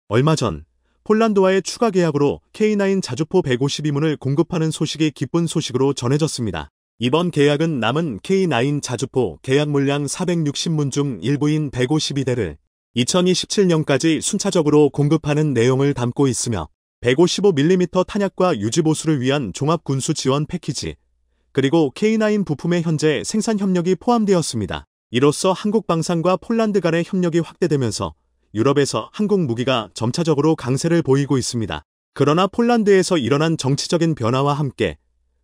얼마 전 폴란드와의 추가 계약으로 K9 자주포 152문을 공급하는 소식이 기쁜 소식으로 전해졌습니다. 이번 계약은 남은 K9 자주포 계약 물량 460문 중 일부인 152대를 2027년까지 순차적으로 공급하는 내용을 담고 있으며 155mm 탄약과 유지보수를 위한 종합군수 지원 패키지, 그리고 K9 부품의 현재 생산 협력이 포함되었습니다. 이로써 한국 방산과 폴란드 간의 협력이 확대되면서 유럽에서 한국 무기가 점차적으로 강세를 보이고 있습니다. 그러나 폴란드에서 일어난 정치적인 변화와 함께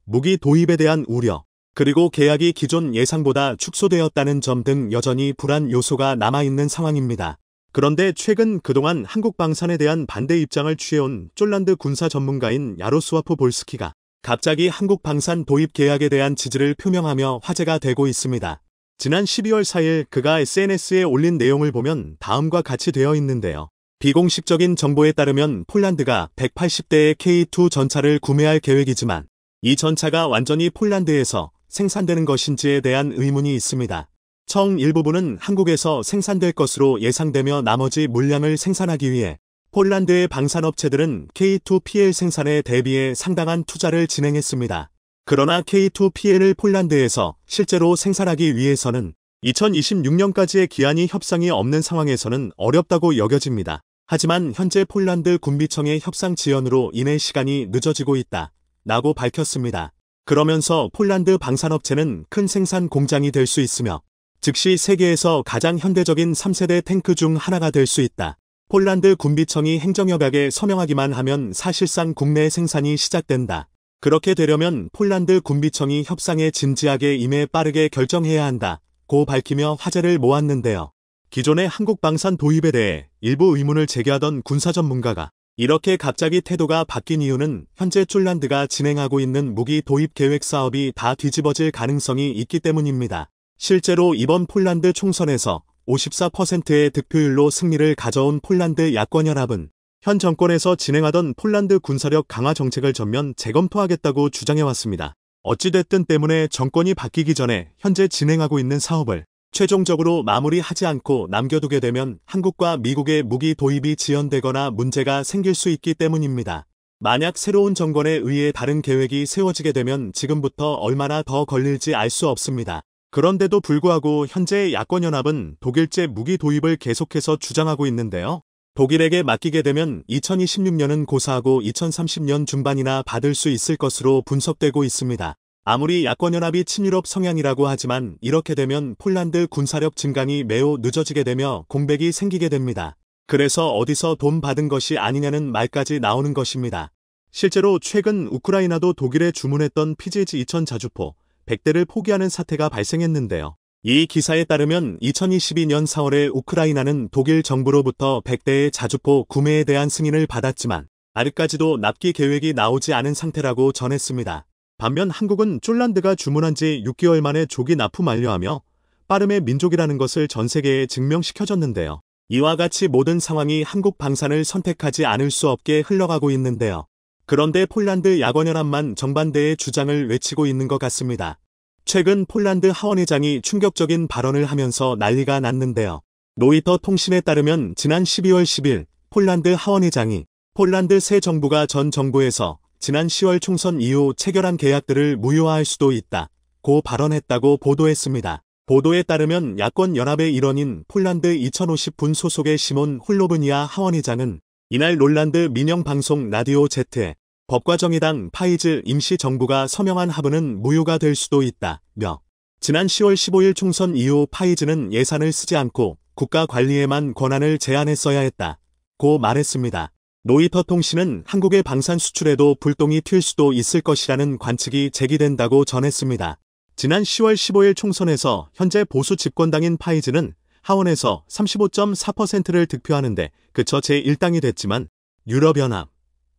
무기 도입에 대한 우려, 그리고 계약이 기존 예상보다 축소되었다는 점 등 여전히 불안 요소가 남아있는 상황입니다. 그런데 최근 그동안 한국 방산에 대한 반대 입장을 취해온 폴란드 군사 전문가인 야로스와프 볼스키가 갑자기 한국 방산 도입 계약에 대한 지지를 표명하며 화제가 되고 있습니다. 지난 12월 4일 그가 SNS에 올린 내용을 보면 다음과 같이 되어 있는데요. 비공식적인 정보에 따르면 폴란드가 180대의 K2 전차를 구매할 계획이지만 이 전차가 완전히 폴란드에서 생산되는 것인지에 대한 의문이 있습니다. 청 일부분은 한국에서 생산될 것으로 예상되며 나머지 물량을 생산하기 위해 폴란드의 방산업체들은 K2PL 생산에 대비해 상당한 투자를 진행했습니다. 그러나 K2PL을 폴란드에서 실제로 생산하기 위해서는 2026년까지의 기한이 협상이 없는 상황에서는 어렵다고 여겨집니다. 하지만 현재 폴란드 군비청의 협상 지연으로 인해 시간이 늦어지고 있다 라고 밝혔습니다. 그러면서 폴란드 방산업체는 큰 생산 공장이 될 수 있으며 즉시 세계에서 가장 현대적인 3세대 탱크 중 하나가 될 수 있다. 폴란드 군비청이 행정협약에 서명하기만 하면 사실상 국내 생산이 시작된다. 그렇게 되려면 폴란드 군비청이 협상에 진지하게 임해 빠르게 결정해야 한다 고 밝히며 화제를 모았는데요. 기존의 한국 방산 도입에 대해 일부 의문을 제기하던 군사 전문가가 이렇게 갑자기 태도가 바뀐 이유는 현재 폴란드가 진행하고 있는 무기 도입 계획 사업이 다 뒤집어질 가능성이 있기 때문입니다. 실제로 이번 폴란드 총선에서 54%의 득표율로 승리를 가져온 폴란드 야권연합은 현 정권에서 진행하던 폴란드 군사력 강화 정책을 전면 재검토하겠다고 주장해왔습니다. 어찌됐든 때문에 정권이 바뀌기 전에 현재 진행하고 있는 사업을 최종적으로 마무리하지 않고 남겨두게 되면 한국과 미국의 무기 도입이 지연되거나 문제가 생길 수 있기 때문입니다. 만약 새로운 정권에 의해 다른 계획이 세워지게 되면 지금부터 얼마나 더 걸릴지 알 수 없습니다. 그런데도 불구하고 현재 야권연합은 독일제 무기 도입을 계속해서 주장하고 있는데요. 독일에게 맡기게 되면 2026년은 고사하고 2030년 중반이나 받을 수 있을 것으로 분석되고 있습니다. 아무리 야권연합이 친유럽 성향이라고 하지만 이렇게 되면 폴란드 군사력 증강이 매우 늦어지게 되며 공백이 생기게 됩니다. 그래서 어디서 돈 받은 것이 아니냐는 말까지 나오는 것입니다. 실제로 최근 우크라이나도 독일에 주문했던 PZH-2000 자주포 100대를 포기하는 사태가 발생했는데요. 이 기사에 따르면 2022년 4월에 우크라이나는 독일 정부로부터 100대의 자주포 구매에 대한 승인을 받았지만 아직까지도 납기 계획이 나오지 않은 상태라고 전했습니다. 반면 한국은 폴란드가 주문한 지 6개월 만에 조기 납품 완료하며 빠름의 민족이라는 것을 전 세계에 증명시켜줬는데요. 이와 같이 모든 상황이 한국 방산을 선택하지 않을 수 없게 흘러가고 있는데요. 그런데 폴란드 야권연합만 정반대의 주장을 외치고 있는 것 같습니다. 최근 폴란드 하원의장이 충격적인 발언을 하면서 난리가 났는데요. 로이터 통신에 따르면 지난 12월 10일 폴란드 하원의장이 폴란드 새 정부가 전 정부에서 지난 10월 총선 이후 체결한 계약들을 무효화할 수도 있다 고 발언했다고 보도했습니다. 보도에 따르면 야권연합의 일원인 폴란드 2050분 소속의 시몬 홀로브니아 하원의장은 이날 롤란드 민영방송 라디오 Z에 법과 정의당 파이즈 임시정부가 서명한 합의는 무효가 될 수도 있다며 지난 10월 15일 총선 이후 파이즈는 예산을 쓰지 않고 국가 관리에만 권한을 제한했어야 했다고 말했습니다. 로이터 통신은 한국의 방산 수출에도 불똥이 튈 수도 있을 것이라는 관측이 제기된다고 전했습니다. 지난 10월 15일 총선에서 현재 보수 집권당인 파이즈는 하원에서 35.4%를 득표하는데 그쳐 제1당이 됐지만 유럽연합,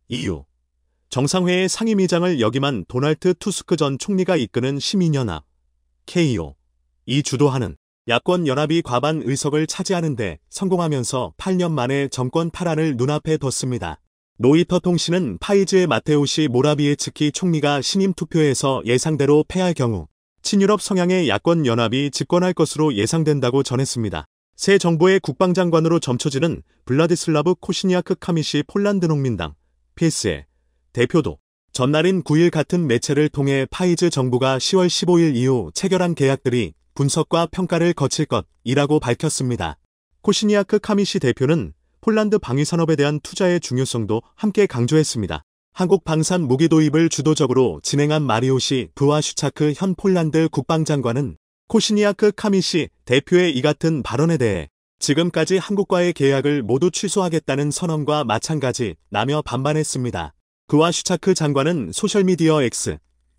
EU, 정상회의 상임위장을 역임한 도널드 투스크 전 총리가 이끄는 시민연합, KO, 이 주도하는 야권연합이 과반 의석을 차지하는 데 성공하면서 8년 만에 정권 탈환을 눈앞에 뒀습니다. 로이터 통신은 파이즈의 마테우시 모라비에츠키 총리가 신임 투표에서 예상대로 패할 경우 친유럽 성향의 야권연합이 집권할 것으로 예상된다고 전했습니다. 새 정부의 국방장관으로 점쳐지는 블라디슬라브 코시니아크 카미시 폴란드 농민당 PS의 대표도 전날인 9일 같은 매체를 통해 파이즈 정부가 10월 15일 이후 체결한 계약들이 분석과 평가를 거칠 것이라고 밝혔습니다. 코시니아크 카미시 대표는 폴란드 방위산업에 대한 투자의 중요성도 함께 강조했습니다. 한국 방산 무기 도입을 주도적으로 진행한 마리오시 브와슈차크 현 폴란드 국방장관은 코시니아크 카미시 대표의 이 같은 발언에 대해 지금까지 한국과의 계약을 모두 취소하겠다는 선언과 마찬가지라며 반발했습니다. 브와슈차크 장관은 소셜미디어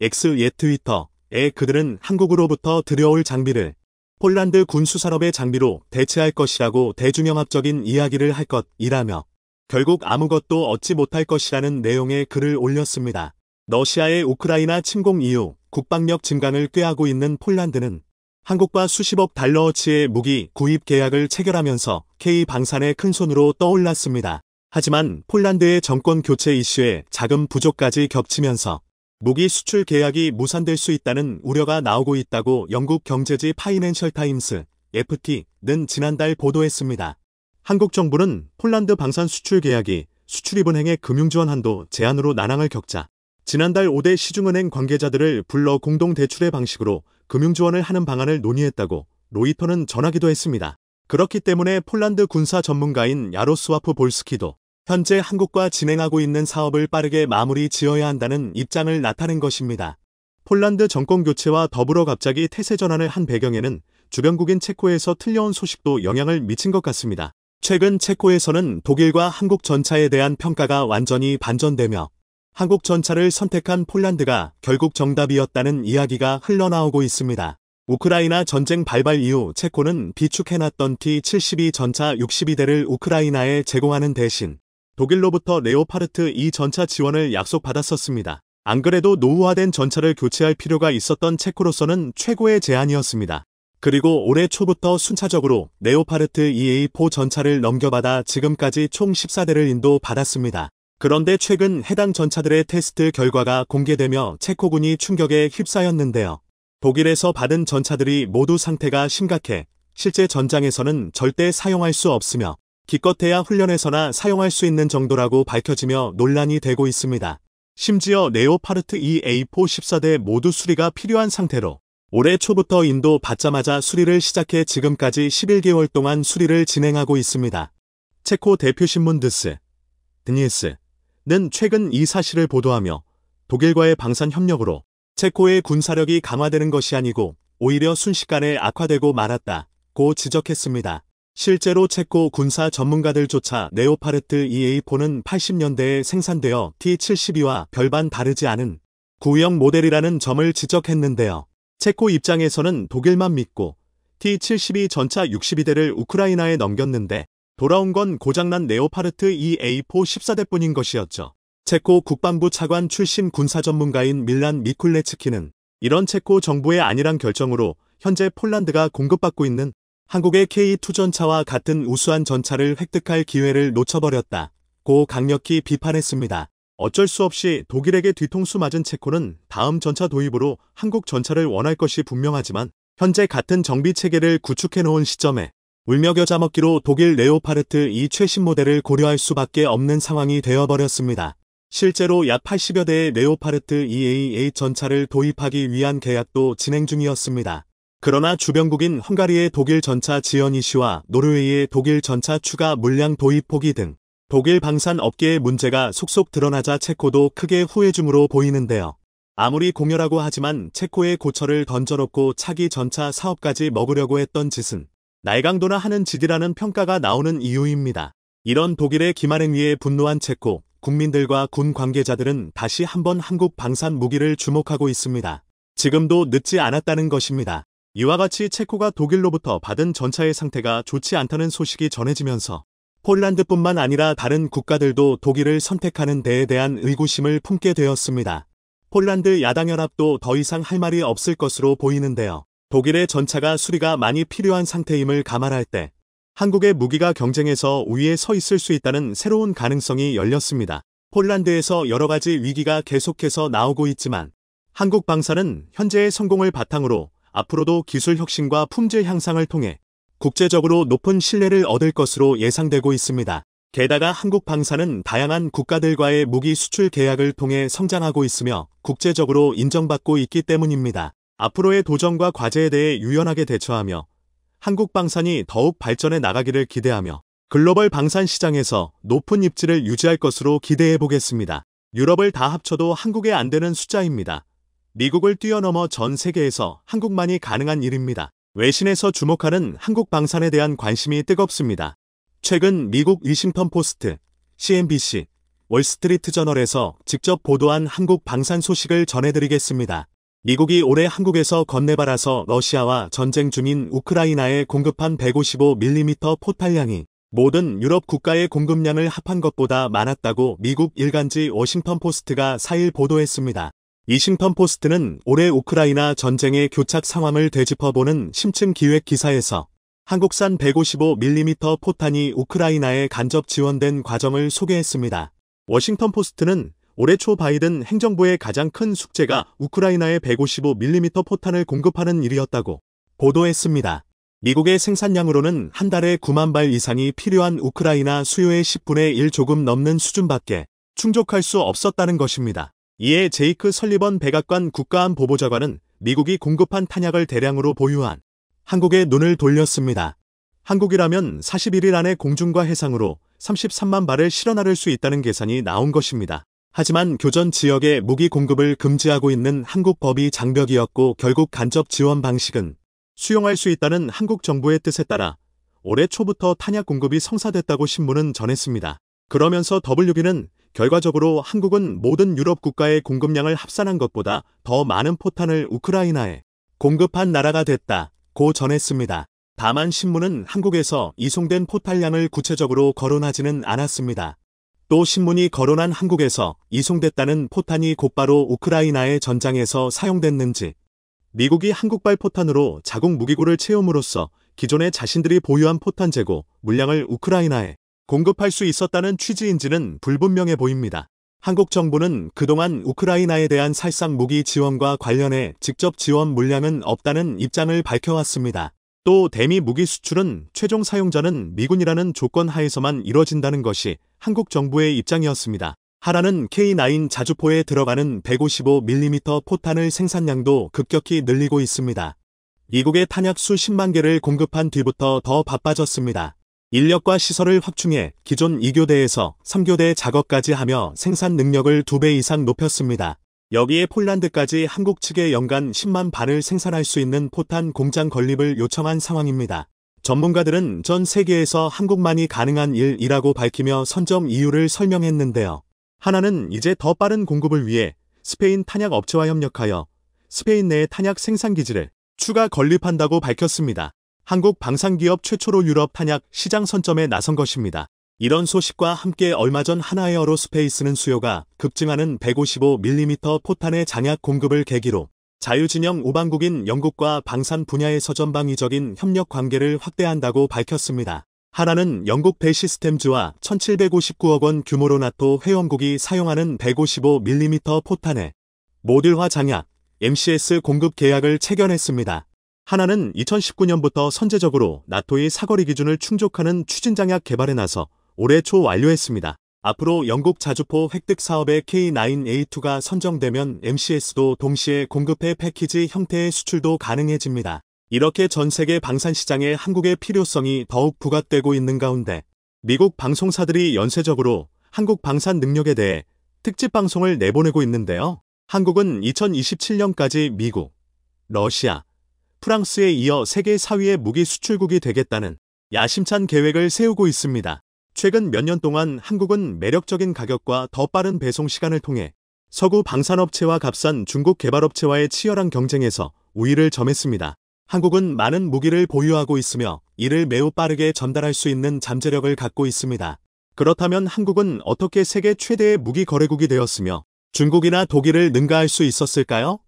X옛 트위터에 그들은 한국으로부터 들여올 장비를 폴란드 군수산업의 장비로 대체할 것이라고 대중영합적인 이야기를 할 것이라며 결국 아무것도 얻지 못할 것이라는 내용의 글을 올렸습니다. 러시아의 우크라이나 침공 이후 국방력 증강을 꾀하고 있는 폴란드는 한국과 수십억 달러어치의 무기 구입 계약을 체결하면서 K방산의 큰손으로 떠올랐습니다. 하지만 폴란드의 정권 교체 이슈에 자금 부족까지 겹치면서 무기 수출 계약이 무산될 수 있다는 우려가 나오고 있다고 영국 경제지 파이낸셜 타임스 FT는 지난달 보도했습니다. 한국 정부는 폴란드 방산 수출 계약이 수출입 은행의 금융지원 한도 제한으로 난항을 겪자 지난달 5대 시중은행 관계자들을 불러 공동대출의 방식으로 금융지원을 하는 방안을 논의했다고 로이터는 전하기도 했습니다. 그렇기 때문에 폴란드 군사 전문가인 야로스와프 볼스키도 현재 한국과 진행하고 있는 사업을 빠르게 마무리 지어야 한다는 입장을 나타낸 것입니다. 폴란드 정권 교체와 더불어 갑자기 태세 전환을 한 배경에는 주변국인 체코에서 틀려온 소식도 영향을 미친 것 같습니다. 최근 체코에서는 독일과 한국 전차에 대한 평가가 완전히 반전되며 한국 전차를 선택한 폴란드가 결국 정답이었다는 이야기가 흘러나오고 있습니다. 우크라이나 전쟁 발발 이후 체코는 비축해놨던 T-72 전차 62대를 우크라이나에 제공하는 대신 독일로부터 레오파르트 2 전차 지원을 약속받았었습니다. 안 그래도 노후화된 전차를 교체할 필요가 있었던 체코로서는 최고의 제안이었습니다. 그리고 올해 초부터 순차적으로 레오파르트 2A4 전차를 넘겨받아 지금까지 총 14대를 인도받았습니다. 그런데 최근 해당 전차들의 테스트 결과가 공개되며 체코군이 충격에 휩싸였는데요. 독일에서 받은 전차들이 모두 상태가 심각해 실제 전장에서는 절대 사용할 수 없으며 기껏해야 훈련에서나 사용할 수 있는 정도라고 밝혀지며 논란이 되고 있습니다. 심지어 레오파르트 2A4 14대 모두 수리가 필요한 상태로 올해 초부터 인도 받자마자 수리를 시작해 지금까지 11개월 동안 수리를 진행하고 있습니다. 체코 대표신문 드니스는 최근 이 사실을 보도하며 독일과의 방산 협력으로 체코의 군사력이 강화되는 것이 아니고 오히려 순식간에 악화되고 말았다고 지적했습니다. 실제로 체코 군사 전문가들조차 레오파르트 2A4는 80년대에 생산되어 T-72와 별반 다르지 않은 구형 모델이라는 점을 지적했는데요. 체코 입장에서는 독일만 믿고 T-72 전차 62대를 우크라이나에 넘겼는데 돌아온 건 고장난 레오파르트 2A4 14대뿐인 것이었죠. 체코 국방부 차관 출신 군사 전문가인 밀란 미쿨레츠키는 이런 체코 정부의 안일한 결정으로 현재 폴란드가 공급받고 있는 한국의 K2 전차와 같은 우수한 전차를 획득할 기회를 놓쳐버렸다고 강력히 비판했습니다. 어쩔 수 없이 독일에게 뒤통수 맞은 체코는 다음 전차 도입으로 한국 전차를 원할 것이 분명하지만 현재 같은 정비 체계를 구축해놓은 시점에 울며 겨자 먹기로 독일 레오파르트 2 최신 모델을 고려할 수밖에 없는 상황이 되어버렸습니다. 실제로 약 80여 대의 레오파르트 2AA 전차를 도입하기 위한 계약도 진행 중이었습니다. 그러나 주변국인 헝가리의 독일 전차 지연 이슈와 노르웨이의 독일 전차 추가 물량 도입 포기 등 독일 방산 업계의 문제가 속속 드러나자 체코도 크게 후회중으로 보이는데요. 아무리 공열하고 하지만 체코의 고철을 던져놓고 차기 전차 사업까지 먹으려고 했던 짓은 날강도나 하는 짓이라는 평가가 나오는 이유입니다. 이런 독일의 기만행위에 분노한 체코 국민들과 군 관계자들은 다시 한번 한국 방산 무기를 주목하고 있습니다. 지금도 늦지 않았다는 것입니다. 이와 같이 체코가 독일로부터 받은 전차의 상태가 좋지 않다는 소식이 전해지면서 폴란드뿐만 아니라 다른 국가들도 독일을 선택하는 데에 대한 의구심을 품게 되었습니다. 폴란드 야당연합도 더 이상 할 말이 없을 것으로 보이는데요. 독일의 전차가 수리가 많이 필요한 상태임을 감안할 때 한국의 무기가 경쟁에서 우위에 서 있을 수 있다는 새로운 가능성이 열렸습니다. 폴란드에서 여러 가지 위기가 계속해서 나오고 있지만 한국 방산은 현재의 성공을 바탕으로 앞으로도 기술 혁신과 품질 향상을 통해 국제적으로 높은 신뢰를 얻을 것으로 예상되고 있습니다. 게다가 한국 방산은 다양한 국가들과의 무기 수출 계약을 통해 성장하고 있으며 국제적으로 인정받고 있기 때문입니다. 앞으로의 도전과 과제에 대해 유연하게 대처하며 한국 방산이 더욱 발전해 나가기를 기대하며 글로벌 방산 시장에서 높은 입지를 유지할 것으로 기대해 보겠습니다. 유럽을 다 합쳐도 한국에 안 되는 숫자입니다. 미국을 뛰어넘어 전 세계에서 한국만이 가능한 일입니다. 외신에서 주목하는 한국 방산에 대한 관심이 뜨겁습니다. 최근 미국 워싱턴 포스트, CNBC, 월스트리트 저널에서 직접 보도한 한국 방산 소식을 전해드리겠습니다. 미국이 올해 한국에서 건네받아서 러시아와 전쟁 중인 우크라이나에 공급한 155mm 포탄량이 모든 유럽 국가의 공급량을 합한 것보다 많았다고 미국 일간지 워싱턴 포스트가 4일 보도했습니다. 워싱턴 포스트는 올해 우크라이나 전쟁의 교착 상황을 되짚어보는 심층 기획 기사에서 한국산 155mm 포탄이 우크라이나에 간접 지원된 과정을 소개했습니다. 워싱턴 포스트는 올해 초 바이든 행정부의 가장 큰 숙제가 우크라이나에 155mm 포탄을 공급하는 일이었다고 보도했습니다. 미국의 생산량으로는 한 달에 9만 발 이상이 필요한 우크라이나 수요의 10분의 1 조금 넘는 수준밖에 충족할 수 없었다는 것입니다. 이에 제이크 설리번 백악관 국가안보보좌관은 미국이 공급한 탄약을 대량으로 보유한 한국에 눈을 돌렸습니다. 한국이라면 41일 안에 공중과 해상으로 33만 발을 실어 나를 수 있다는 계산이 나온 것입니다. 하지만 교전 지역에 무기 공급을 금지하고 있는 한국 법이 장벽이었고 결국 간접 지원 방식은 수용할 수 있다는 한국 정부의 뜻에 따라 올해 초부터 탄약 공급이 성사됐다고 신문은 전했습니다. 그러면서 WB는 결과적으로 한국은 모든 유럽 국가의 공급량을 합산한 것보다 더 많은 포탄을 우크라이나에 공급한 나라가 됐다고 전했습니다. 다만 신문은 한국에서 이송된 포탄량을 구체적으로 거론하지는 않았습니다. 또 신문이 거론한 한국에서 이송됐다는 포탄이 곧바로 우크라이나의 전장에서 사용됐는지, 미국이 한국발 포탄으로 자국 무기고를 채움으로써 기존에 자신들이 보유한 포탄 재고 물량을 우크라이나에 공급할 수 있었다는 취지인지는 불분명해 보입니다. 한국 정부는 그동안 우크라이나에 대한 살상 무기 지원과 관련해 직접 지원 물량은 없다는 입장을 밝혀왔습니다. 또 대미 무기 수출은 최종 사용자는 미군이라는 조건 하에서만 이뤄진다는 것이 한국 정부의 입장이었습니다. 하나는 K9 자주포에 들어가는 155mm 포탄을 생산량도 급격히 늘리고 있습니다. 미국의 탄약 수십만 개를 공급한 뒤부터 더 바빠졌습니다. 인력과 시설을 확충해 기존 2교대에서 3교대 작업까지 하며 생산 능력을 2배 이상 높였습니다. 여기에 폴란드까지 한국 측에 연간 10만 발을 생산할 수 있는 포탄 공장 건립을 요청한 상황입니다. 전문가들은 전 세계에서 한국만이 가능한 일이라고 밝히며 선점 이유를 설명했는데요. 하나는 이제 더 빠른 공급을 위해 스페인 탄약 업체와 협력하여 스페인 내에 탄약 생산 기지를 추가 건립한다고 밝혔습니다. 한국 방산기업 최초로 유럽 탄약 시장 선점에 나선 것입니다. 이런 소식과 함께 얼마 전 하나에어로스페이스는 수요가 급증하는 155mm 포탄의 장약 공급을 계기로 자유진영 우방국인 영국과 방산 분야에서 전방위적인 협력 관계를 확대한다고 밝혔습니다. 하나는 영국 벨시스템즈와 1759억 원 규모로 나토 회원국이 사용하는 155mm 포탄의 모듈화 장약 MCS 공급 계약을 체결했습니다. 하나는 2019년부터 선제적으로 나토의 사거리 기준을 충족하는 추진장약 개발에 나서 올해 초 완료했습니다. 앞으로 영국 자주포 획득 사업의 K9A2가 선정되면 MCS도 동시에 공급해 패키지 형태의 수출도 가능해집니다. 이렇게 전 세계 방산 시장에 한국의 필요성이 더욱 부각되고 있는 가운데 미국 방송사들이 연쇄적으로 한국 방산 능력에 대해 특집 방송을 내보내고 있는데요. 한국은 2027년까지 미국, 러시아, 프랑스에 이어 세계 4위의 무기 수출국이 되겠다는 야심찬 계획을 세우고 있습니다. 최근 몇 년 동안 한국은 매력적인 가격과 더 빠른 배송 시간을 통해 서구 방산업체와 값싼 중국 개발업체와의 치열한 경쟁에서 우위를 점했습니다. 한국은 많은 무기를 보유하고 있으며 이를 매우 빠르게 전달할 수 있는 잠재력을 갖고 있습니다. 그렇다면 한국은 어떻게 세계 최대의 무기 거래국이 되었으며 중국이나 독일을 능가할 수 있었을까요?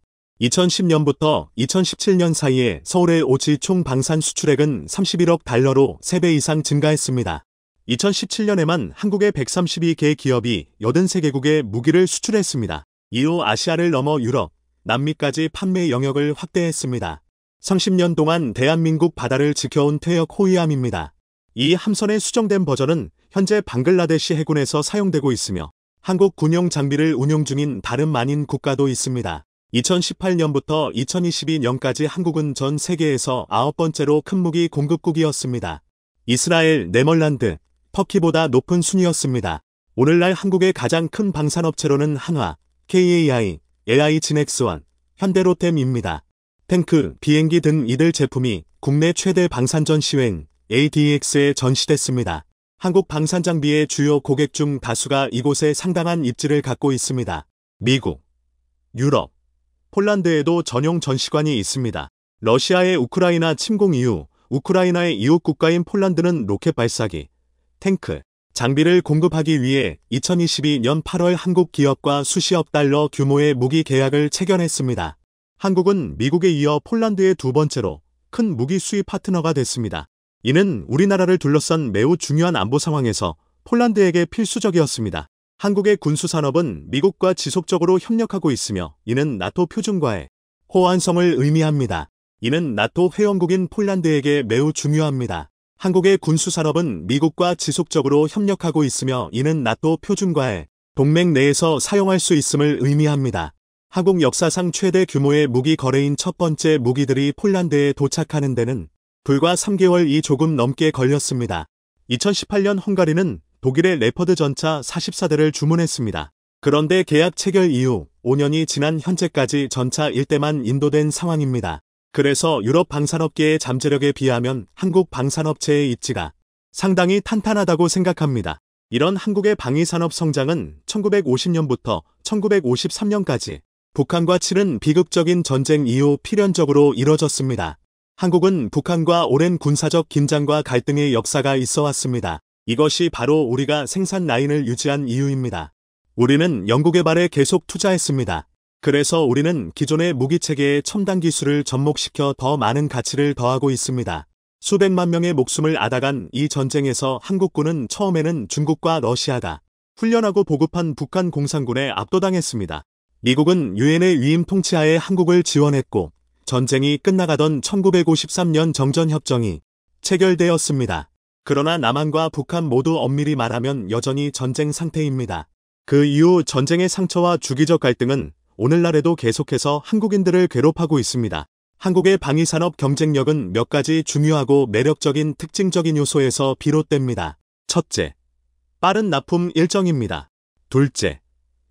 2010년부터 2017년 사이에 서울의 오지 총 방산 수출액은 31억 달러로 3배 이상 증가했습니다. 2017년에만 한국의 132개 기업이 83개국에 무기를 수출했습니다. 이후 아시아를 넘어 유럽, 남미까지 판매 영역을 확대했습니다. 30년 동안 대한민국 바다를 지켜온 퇴역 호위함입니다. 이 함선의 수정된 버전은 현재 방글라데시 해군에서 사용되고 있으며 한국 군용 장비를 운용 중인 다름 아닌 국가도 있습니다. 2018년부터 2022년까지 한국은 전 세계에서 9번째로 큰 무기 공급국이었습니다. 이스라엘, 네덜란드, 터키보다 높은 순위였습니다. 오늘날 한국의 가장 큰 방산업체로는 한화, KAI, LI진엑스원, 현대로템입니다. 탱크, 비행기 등 이들 제품이 국내 최대 방산전 시행 ADX에 전시됐습니다. 한국 방산장비의 주요 고객 중 다수가 이곳에 상당한 입지를 갖고 있습니다. 미국, 유럽, 폴란드에도 전용 전시관이 있습니다. 러시아의 우크라이나 침공 이후 우크라이나의 이웃 국가인 폴란드는 로켓 발사기, 탱크, 장비를 공급하기 위해 2022년 8월 한국 기업과 수십억 달러 규모의 무기 계약을 체결했습니다. 한국은 미국에 이어 폴란드의 두 번째로 큰 무기 수입 파트너가 됐습니다. 이는 우리나라를 둘러싼 매우 중요한 안보 상황에서 폴란드에게 필수적이었습니다. 한국의 군수산업은 미국과 지속적으로 협력하고 있으며 이는 나토 표준과의 호환성을 의미합니다. 이는 나토 회원국인 폴란드에게 매우 중요합니다. 한국의 군수산업은 미국과 지속적으로 협력하고 있으며 이는 나토 표준과의 동맹 내에서 사용할 수 있음을 의미합니다. 한국 역사상 최대 규모의 무기 거래인 첫 번째 무기들이 폴란드에 도착하는 데는 불과 3개월이 조금 넘게 걸렸습니다. 2018년 헝가리는 독일의 레퍼드 전차 44대를 주문했습니다. 그런데 계약 체결 이후 5년이 지난 현재까지 전차 1대만 인도된 상황입니다. 그래서 유럽 방산업계의 잠재력에 비하면 한국 방산업체의 입지가 상당히 탄탄하다고 생각합니다. 이런 한국의 방위산업 성장은 1950년부터 1953년까지 북한과 치른 비극적인 전쟁 이후 필연적으로 이뤄졌습니다. 한국은 북한과 오랜 군사적 긴장과 갈등의 역사가 있어 왔습니다. 이것이 바로 우리가 생산 라인을 유지한 이유입니다. 우리는 연구개발에 계속 투자했습니다. 그래서 우리는 기존의 무기체계의 첨단 기술을 접목시켜 더 많은 가치를 더하고 있습니다. 수백만 명의 목숨을 앗아간 이 전쟁에서 한국군은 처음에는 중국과 러시아가 훈련하고 보급한 북한 공산군에 압도당했습니다. 미국은 유엔의 위임 통치하에 한국을 지원했고 전쟁이 끝나가던 1953년 정전협정이 체결되었습니다. 그러나 남한과 북한 모두 엄밀히 말하면 여전히 전쟁 상태입니다. 그 이후 전쟁의 상처와 주기적 갈등은 오늘날에도 계속해서 한국인들을 괴롭히고 있습니다. 한국의 방위산업 경쟁력은 몇 가지 중요하고 매력적인 특징적인 요소에서 비롯됩니다. 첫째, 빠른 납품 일정입니다. 둘째,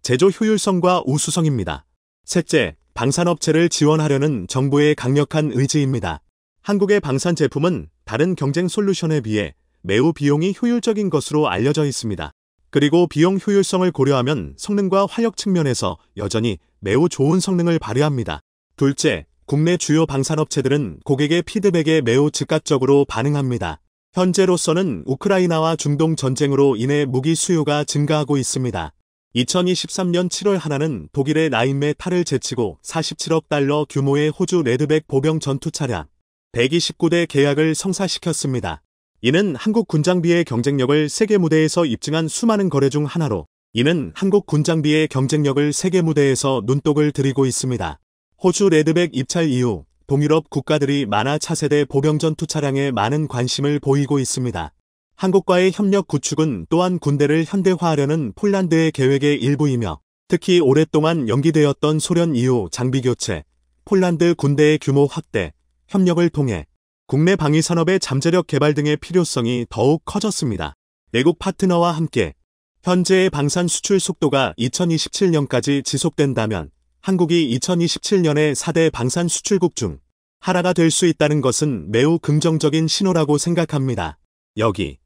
제조 효율성과 우수성입니다. 셋째, 방산업체를 지원하려는 정부의 강력한 의지입니다. 한국의 방산 제품은 다른 경쟁 솔루션에 비해 매우 비용이 효율적인 것으로 알려져 있습니다. 그리고 비용 효율성을 고려하면 성능과 화력 측면에서 여전히 매우 좋은 성능을 발휘합니다. 둘째, 국내 주요 방산업체들은 고객의 피드백에 매우 즉각적으로 반응합니다. 현재로서는 우크라이나와 중동 전쟁으로 인해 무기 수요가 증가하고 있습니다. 2023년 7월 하나는 독일의 라인메탈을 제치고 47억 달러 규모의 호주 레드백 보병 전투 차량 129대 계약을 성사시켰습니다. 이는 한국 군장비의 경쟁력을 세계 무대에서 입증한 수많은 거래 중 하나로 이는 한국 군장비의 경쟁력을 세계 무대에서 눈독을 들이고 있습니다. 호주 레드백 입찰 이후 동유럽 국가들이 만화 차세대 보병 전투 차량에 많은 관심을 보이고 있습니다. 한국과의 협력 구축은 또한 군대를 현대화하려는 폴란드의 계획의 일부이며 특히 오랫동안 연기되었던 소련 이후 장비 교체, 폴란드 군대의 규모 확대, 협력을 통해 국내 방위산업의 잠재력 개발 등의 필요성이 더욱 커졌습니다. 내국 파트너와 함께 현재의 방산 수출 속도가 2027년까지 지속된다면 한국이 2027년에 4대 방산 수출국 중 하나가 될 수 있다는 것은 매우 긍정적인 신호라고 생각합니다. 여기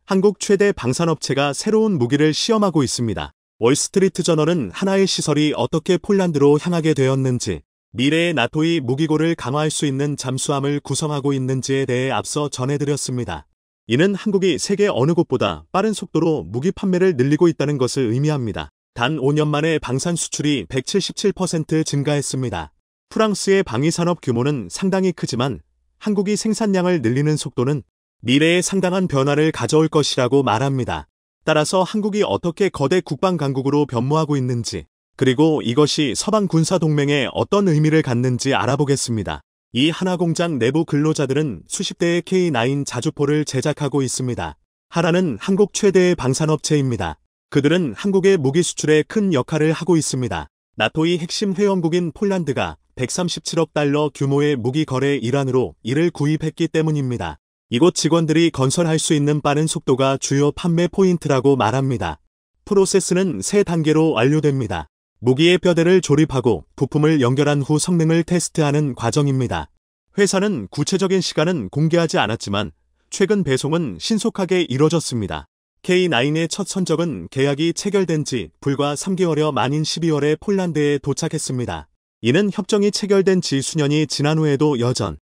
한국 최대 방산업체가 새로운 무기를 시험하고 있습니다. 월스트리트 저널은 하나의 시설이 어떻게 폴란드로 향하게 되었는지, 미래의 나토의 무기고를 강화할 수 있는 잠수함을 구성하고 있는지에 대해 앞서 전해드렸습니다. 이는 한국이 세계 어느 곳보다 빠른 속도로 무기 판매를 늘리고 있다는 것을 의미합니다. 단 5년 만에 방산 수출이 177% 증가했습니다. 프랑스의 방위산업 규모는 상당히 크지만 한국이 생산량을 늘리는 속도는 미래에 상당한 변화를 가져올 것이라고 말합니다. 따라서 한국이 어떻게 거대 국방강국으로 변모하고 있는지, 그리고 이것이 서방 군사동맹에 어떤 의미를 갖는지 알아보겠습니다. 이 하나 공장 내부 근로자들은 수십 대의 K9 자주포를 제작하고 있습니다. 하나는 한국 최대의 방산업체입니다. 그들은 한국의 무기 수출에 큰 역할을 하고 있습니다. 나토의 핵심 회원국인 폴란드가 137억 달러 규모의 무기 거래 일환으로 이를 구입했기 때문입니다. 이곳 직원들이 건설할 수 있는 빠른 속도가 주요 판매 포인트라고 말합니다. 프로세스는 3단계로 완료됩니다. 무기의 뼈대를 조립하고 부품을 연결한 후 성능을 테스트하는 과정입니다. 회사는 구체적인 시간은 공개하지 않았지만 최근 배송은 신속하게 이뤄졌습니다. K9의 첫 선적은 계약이 체결된 지 불과 3개월여 만인 12월에 폴란드에 도착했습니다. 이는 협정이 체결된 지 수년이 지난 후에도 여전히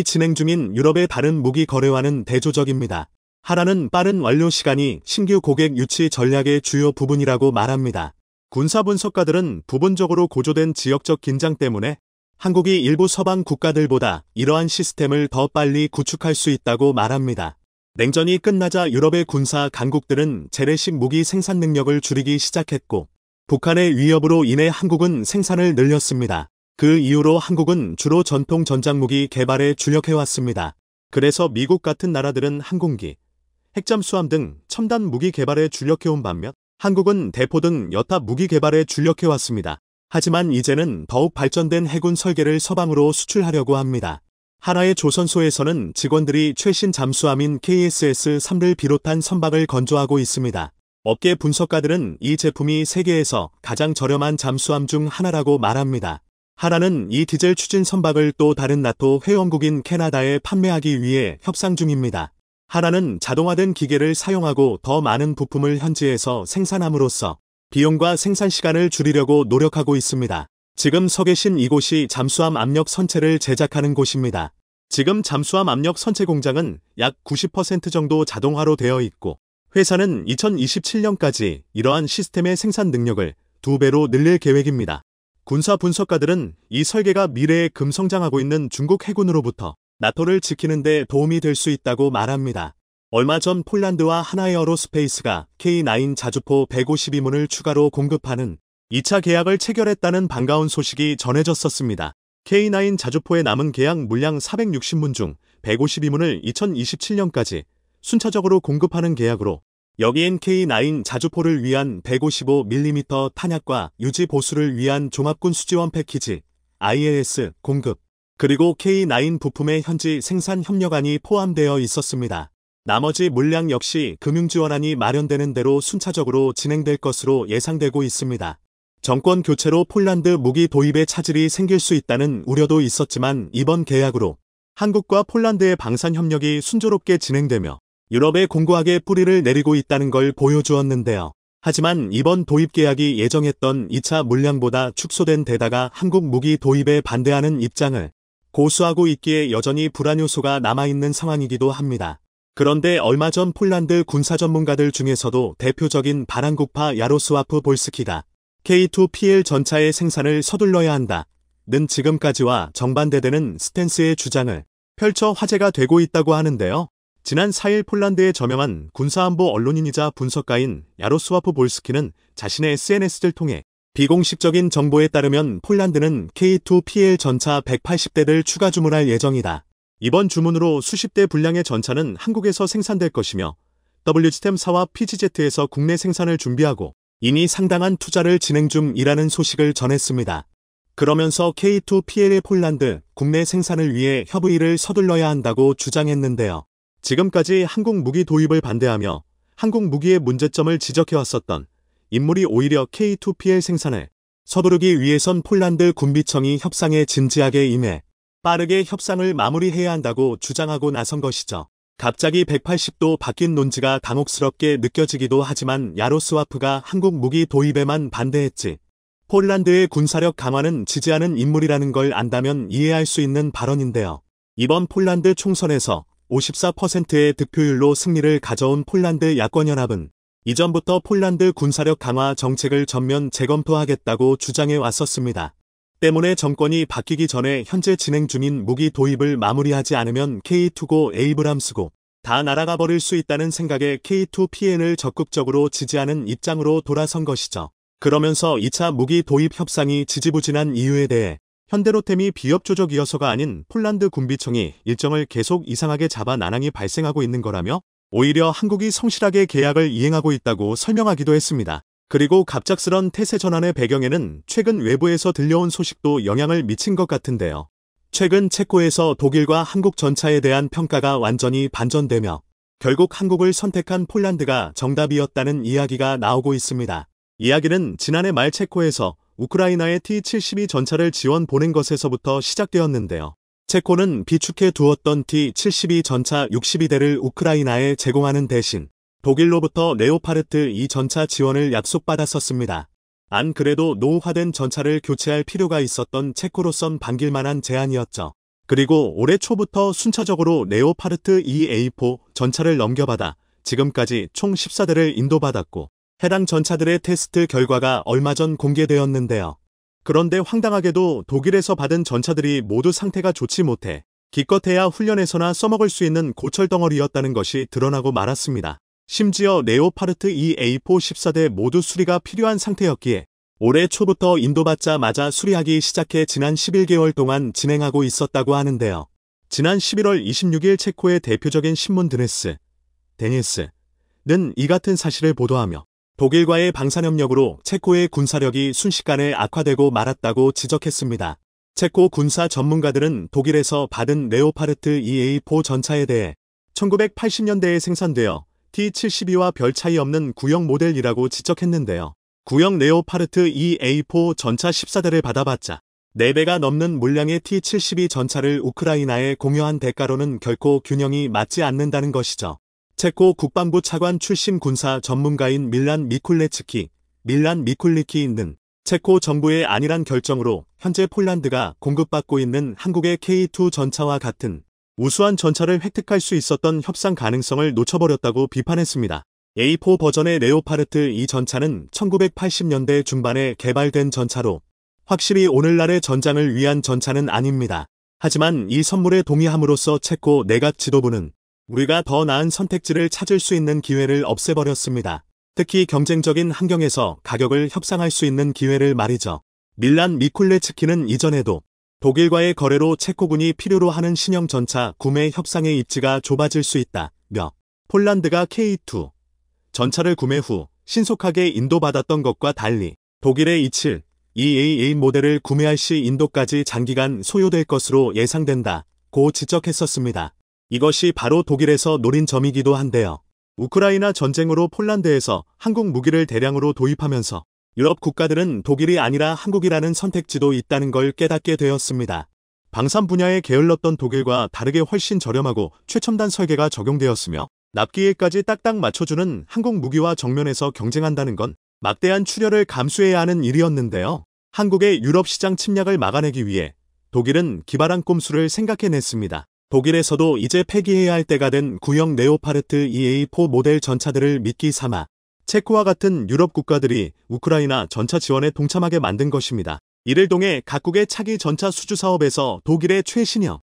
진행 중인 유럽의 다른 무기 거래와는 대조적입니다. 하나는 빠른 완료 시간이 신규 고객 유치 전략의 주요 부분이라고 말합니다. 군사 분석가들은 부분적으로 고조된 지역적 긴장 때문에 한국이 일부 서방 국가들보다 이러한 시스템을 더 빨리 구축할 수 있다고 말합니다. 냉전이 끝나자 유럽의 군사 강국들은 재래식 무기 생산 능력을 줄이기 시작했고 북한의 위협으로 인해 한국은 생산을 늘렸습니다. 그 이후로 한국은 주로 전통 전장무기 개발에 주력해왔습니다. 그래서 미국 같은 나라들은 항공기, 핵잠수함 등 첨단 무기 개발에 주력해온 반면 한국은 대포 등 여타 무기 개발에 주력해왔습니다. 하지만 이제는 더욱 발전된 해군 설계를 서방으로 수출하려고 합니다. 하나의 조선소에서는 직원들이 최신 잠수함인 KSS-3를 비롯한 선박을 건조하고 있습니다. 업계 분석가들은 이 제품이 세계에서 가장 저렴한 잠수함 중 하나라고 말합니다. 하나는 이 디젤 추진 선박을 또 다른 나토 회원국인 캐나다에 판매하기 위해 협상 중입니다. 하나는 자동화된 기계를 사용하고 더 많은 부품을 현지에서 생산함으로써 비용과 생산 시간을 줄이려고 노력하고 있습니다. 지금 서 계신 이곳이 잠수함 압력 선체를 제작하는 곳입니다. 지금 잠수함 압력 선체 공장은 약 90% 정도 자동화로 되어 있고 회사는 2027년까지 이러한 시스템의 생산 능력을 2배로 늘릴 계획입니다. 군사 분석가들은 이 설계가 미래에 금성장하고 있는 중국 해군으로부터 나토를 지키는 데 도움이 될 수 있다고 말합니다. 얼마 전 폴란드와 하나에어로스페이스가 K9 자주포 152문을 추가로 공급하는 2차 계약을 체결했다는 반가운 소식이 전해졌었습니다. K9 자주포의 남은 계약 물량 460문 중 152문을 2027년까지 순차적으로 공급하는 계약으로 여기엔 K9 자주포를 위한 155mm 탄약과 유지 보수를 위한 종합군 수지원 패키지 IAS 공급, 그리고 K9 부품의 현지 생산 협력안이 포함되어 있었습니다. 나머지 물량 역시 금융지원안이 마련되는 대로 순차적으로 진행될 것으로 예상되고 있습니다. 정권 교체로 폴란드 무기 도입에 차질이 생길 수 있다는 우려도 있었지만 이번 계약으로 한국과 폴란드의 방산 협력이 순조롭게 진행되며 유럽에 공고하게 뿌리를 내리고 있다는 걸 보여주었는데요. 하지만 이번 도입 계약이 예정했던 2차 물량보다 축소된 데다가 한국 무기 도입에 반대하는 입장을 고수하고 있기에 여전히 불안 요소가 남아있는 상황이기도 합니다. 그런데 얼마 전 폴란드 군사 전문가들 중에서도 대표적인 바람국파 야로스와프 볼스키가 K2PL 전차의 생산을 서둘러야 한다는 지금까지와 정반대되는 스탠스의 주장을 펼쳐 화제가 되고 있다고 하는데요. 지난 4일 폴란드의 저명한 군사안보 언론인이자 분석가인 야로스와프 볼스키는 자신의 SNS를 통해 비공식적인 정보에 따르면 폴란드는 K2PL 전차 180대를 추가 주문할 예정이다. 이번 주문으로 수십 대 분량의 전차는 한국에서 생산될 것이며 WG템사와 PGZ에서 국내 생산을 준비하고 이미 상당한 투자를 진행 중이라는 소식을 전했습니다. 그러면서 K2PL의 폴란드 국내 생산을 위해 협의를 서둘러야 한다고 주장했는데요. 지금까지 한국 무기 도입을 반대하며 한국 무기의 문제점을 지적해왔었던 인물이 오히려 K2PL 생산을 서두르기 위해선 폴란드 군비청이 협상에 진지하게 임해 빠르게 협상을 마무리해야 한다고 주장하고 나선 것이죠. 갑자기 180도 바뀐 논지가 당혹스럽게 느껴지기도 하지만 야로스와프가 한국 무기 도입에만 반대했지 폴란드의 군사력 강화는 지지하는 인물이라는 걸 안다면 이해할 수 있는 발언인데요. 이번 폴란드 총선에서 54%의 득표율로 승리를 가져온 폴란드 야권연합은 이전부터 폴란드 군사력 강화 정책을 전면 재검토하겠다고 주장해 왔었습니다. 때문에 정권이 바뀌기 전에 현재 진행 중인 무기 도입을 마무리하지 않으면 K2고 에이브람스고 다 날아가 버릴 수 있다는 생각에 K2PN을 적극적으로 지지하는 입장으로 돌아선 것이죠. 그러면서 2차 무기 도입 협상이 지지부진한 이유에 대해 현대로템이 비협 조적이어서가 아닌 폴란드 군비청이 일정을 계속 이상하게 잡아 난항이 발생하고 있는 거라며 오히려 한국이 성실하게 계약을 이행하고 있다고 설명하기도 했습니다. 그리고 갑작스런 태세 전환의 배경에는 최근 외부에서 들려온 소식도 영향을 미친 것 같은데요. 최근 체코에서 독일과 한국 전차에 대한 평가가 완전히 반전되며 결국 한국을 선택한 폴란드가 정답이었다는 이야기가 나오고 있습니다. 이야기는 지난해 말 체코에서 우크라이나에 T-72 전차를 지원 보낸 것에서부터 시작되었는데요. 체코는 비축해 두었던 T-72 전차 62대를 우크라이나에 제공하는 대신 독일로부터 레오파르트 2 전차 지원을 약속받았었습니다. 안 그래도 노후화된 전차를 교체할 필요가 있었던 체코로선 반길만한 제안이었죠. 그리고 올해 초부터 순차적으로 레오파르트 2A4 전차를 넘겨받아 지금까지 총 14대를 인도받았고 해당 전차들의 테스트 결과가 얼마 전 공개되었는데요. 그런데 황당하게도 독일에서 받은 전차들이 모두 상태가 좋지 못해 기껏해야 훈련에서나 써먹을 수 있는 고철덩어리였다는 것이 드러나고 말았습니다. 심지어 레오파르트 2A4 14대 모두 수리가 필요한 상태였기에 올해 초부터 인도받자마자 수리하기 시작해 지난 11개월 동안 진행하고 있었다고 하는데요. 지난 11월 26일 체코의 대표적인 신문 데니스는 이 같은 사실을 보도하며 독일과의 방산협력으로 체코의 군사력이 순식간에 악화되고 말았다고 지적했습니다. 체코 군사 전문가들은 독일에서 받은 레오파르트 2A4 전차에 대해 1980년대에 생산되어 T-72와 별 차이 없는 구형 모델이라고 지적했는데요. 구형 레오파르트 2A4 전차 14대를 받아봤자 4배가 넘는 물량의 T-72 전차를 우크라이나에 공여한 대가로는 결코 균형이 맞지 않는다는 것이죠. 체코 국방부 차관 출신 군사 전문가인 밀란 미쿨리키는 체코 정부의 안일한 결정으로 현재 폴란드가 공급받고 있는 한국의 K2 전차와 같은 우수한 전차를 획득할 수 있었던 협상 가능성을 놓쳐버렸다고 비판했습니다. A4 버전의 레오파르트 2 전차는 1980년대 중반에 개발된 전차로 확실히 오늘날의 전장을 위한 전차는 아닙니다. 하지만 이 선물에 동의함으로써 체코 내각 지도부는 우리가 더 나은 선택지를 찾을 수 있는 기회를 없애버렸습니다. 특히 경쟁적인 환경에서 가격을 협상할 수 있는 기회를 말이죠. 밀란 미쿨레츠키는 이전에도 독일과의 거래로 체코군이 필요로 하는 신형 전차 구매 협상의 입지가 좁아질 수 있다며 폴란드가 K2 전차를 구매 후 신속하게 인도받았던 것과 달리 독일의 27EAA 모델을 구매할 시 인도까지 장기간 소요될 것으로 예상된다고 지적했었습니다. 이것이 바로 독일에서 노린 점이기도 한데요. 우크라이나 전쟁으로 폴란드에서 한국 무기를 대량으로 도입하면서 유럽 국가들은 독일이 아니라 한국이라는 선택지도 있다는 걸 깨닫게 되었습니다. 방산 분야에 게을렀던 독일과 다르게 훨씬 저렴하고 최첨단 설계가 적용되었으며 납기에까지 딱딱 맞춰주는 한국 무기와 정면에서 경쟁한다는 건 막대한 출혈을 감수해야 하는 일이었는데요. 한국의 유럽 시장 침략을 막아내기 위해 독일은 기발한 꼼수를 생각해냈습니다. 독일에서도 이제 폐기해야 할 때가 된 구형 레오파르트 2A4 모델 전차들을 미끼 삼아 체코와 같은 유럽 국가들이 우크라이나 전차 지원에 동참하게 만든 것입니다. 이를 통해 각국의 차기 전차 수주 사업에서 독일의 최신형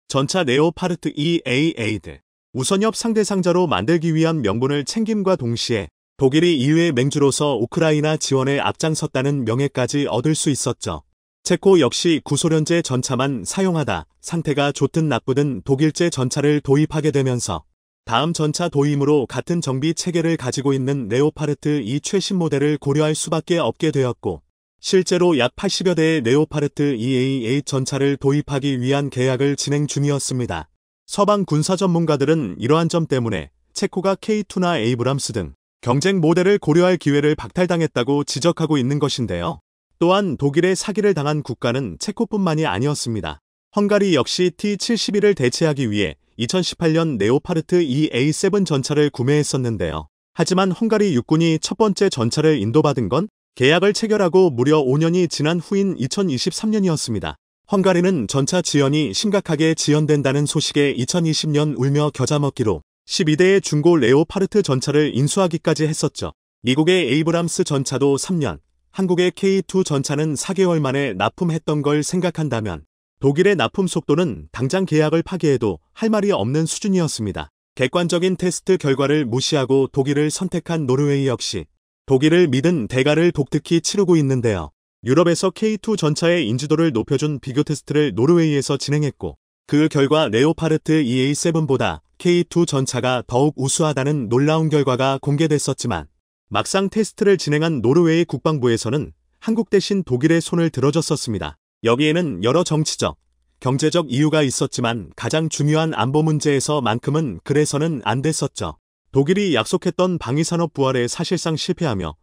전차 레오파르트 2A8을 우선협 상대상자로 만들기 위한 명분을 챙김과 동시에 독일이 이외의 맹주로서 우크라이나 지원에 앞장섰다는 명예까지 얻을 수 있었죠. 체코 역시 구소련제 전차만 사용하다 상태가 좋든 나쁘든 독일제 전차를 도입하게 되면서 다음 전차 도입으로 같은 정비 체계를 가지고 있는 레오파르트 2 최신 모델을 고려할 수밖에 없게 되었고 실제로 약 80여 대의 레오파르트 2A8 전차를 도입하기 위한 계약을 진행 중이었습니다. 서방 군사 전문가들은 이러한 점 때문에 체코가 K2나 에이브람스 등 경쟁 모델을 고려할 기회를 박탈당했다고 지적하고 있는 것인데요. 또한 독일의 사기를 당한 국가는 체코뿐만이 아니었습니다. 헝가리 역시 T-72를 대체하기 위해 2018년 레오파르트 2A7 전차를 구매했었는데요. 하지만 헝가리 육군이 첫 번째 전차를 인도받은 건 계약을 체결하고 무려 5년이 지난 후인 2023년이었습니다. 헝가리는 전차 지연이 심각하게 지연된다는 소식에 2020년 울며 겨자 먹기로 12대의 중고 레오파르트 전차를 인수하기까지 했었죠. 미국의 에이브람스 전차도 3년, 한국의 K2 전차는 4개월 만에 납품했던 걸 생각한다면 독일의 납품 속도는 당장 계약을 파기해도 할 말이 없는 수준이었습니다. 객관적인 테스트 결과를 무시하고 독일을 선택한 노르웨이 역시 독일을 믿은 대가를 독특히 치르고 있는데요. 유럽에서 K2 전차의 인지도를 높여준 비교 테스트를 노르웨이에서 진행했고, 그 결과 레오파르트 EA7보다 K2 전차가 더욱 우수하다는 놀라운 결과가 공개됐었지만, 막상 테스트를 진행한 노르웨이 국방부에서는 한국 대신 독일의 손을 들어줬었습니다. 여기에는 여러 정치적, 경제적 이유가 있었지만 가장 중요한 안보 문제에서만큼은 그래서는 안 됐었죠. 독일이 약속했던 방위산업 부활에 사실상 실패하며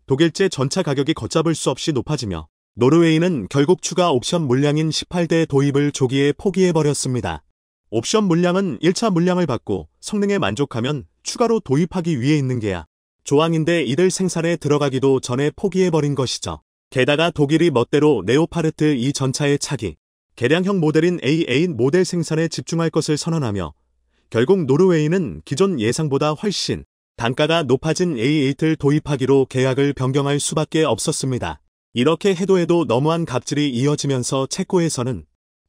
독일제 전차 가격이 걷잡을 수 없이 높아지며 노르웨이는 결국 추가 옵션 물량인 18대 도입을 조기에 포기해버렸습니다. 옵션 물량은 1차 물량을 받고 성능에 만족하면 추가로 도입하기 위해 있는 게야. 조항인데 이들 생산에 들어가기도 전에 포기해버린 것이죠. 게다가 독일이 멋대로 레오파르트 2 전차의 차기, 개량형 모델인 A8 모델 생산에 집중할 것을 선언하며 결국 노르웨이는 기존 예상보다 훨씬 단가가 높아진 A8을 도입하기로 계약을 변경할 수밖에 없었습니다. 이렇게 해도 너무한 갑질이 이어지면서 체코에서는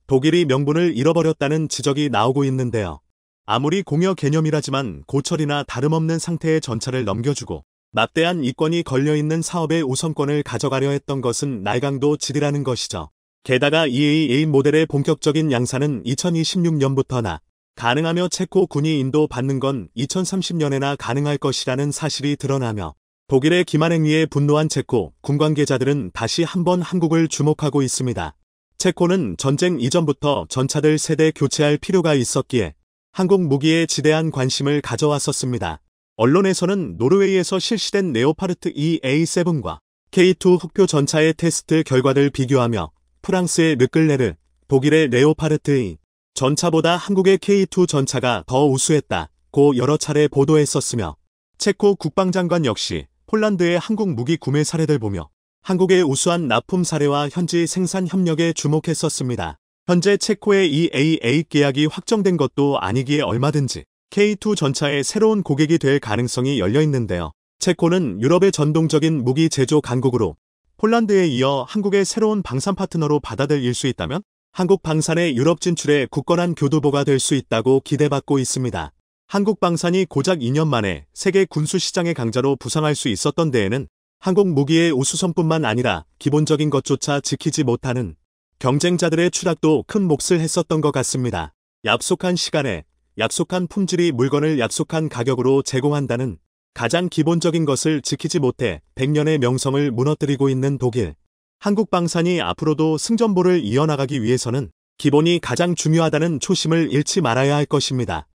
독일이 명분을 잃어버렸다는 지적이 나오고 있는데요. 아무리 공여 개념이라지만 고철이나 다름없는 상태의 전차를 넘겨주고 막대한 이권이 걸려있는 사업의 우선권을 가져가려 했던 것은 날강도 질이라는 것이죠. 게다가 EA8 모델의 본격적인 양산은 2026년부터나 가능하며 체코 군이 인도받는 건 2030년에나 가능할 것이라는 사실이 드러나며 독일의 기만 행위에 분노한 체코 군 관계자들은 다시 한번 한국을 주목하고 있습니다. 체코는 전쟁 이전부터 전차들 세대 교체할 필요가 있었기에 한국 무기에 지대한 관심을 가져왔었습니다. 언론에서는 노르웨이에서 실시된 레오파르트 2 A7과 K2 흑표 전차의 테스트 결과를 비교하며 프랑스의 르클레르, 독일의 레오파르트 2 전차보다 한국의 K2 전차가 더 우수했다고 여러 차례 보도했었으며 체코 국방장관 역시 폴란드의 한국 무기 구매 사례들 보며 한국의 우수한 납품 사례와 현지 생산 협력에 주목했었습니다. 현재 체코의 이 A8 계약이 확정된 것도 아니기에 얼마든지 K2 전차의 새로운 고객이 될 가능성이 열려 있는데요. 체코는 유럽의 전통적인 무기 제조 강국으로 폴란드에 이어 한국의 새로운 방산 파트너로 받아들일 수 있다면 한국 방산의 유럽 진출에 굳건한 교두보가 될 수 있다고 기대받고 있습니다. 한국 방산이 고작 2년 만에 세계 군수 시장의 강자로 부상할 수 있었던 데에는 한국 무기의 우수성뿐만 아니라 기본적인 것조차 지키지 못하는 경쟁자들의 추락도 큰 몫을 했었던 것 같습니다. 약속한 시간에 약속한 품질이 물건을 약속한 가격으로 제공한다는 가장 기본적인 것을 지키지 못해 100년의 명성을 무너뜨리고 있는 독일. 한국 방산이 앞으로도 승전보를 이어나가기 위해서는 기본이 가장 중요하다는 초심을 잃지 말아야 할 것입니다.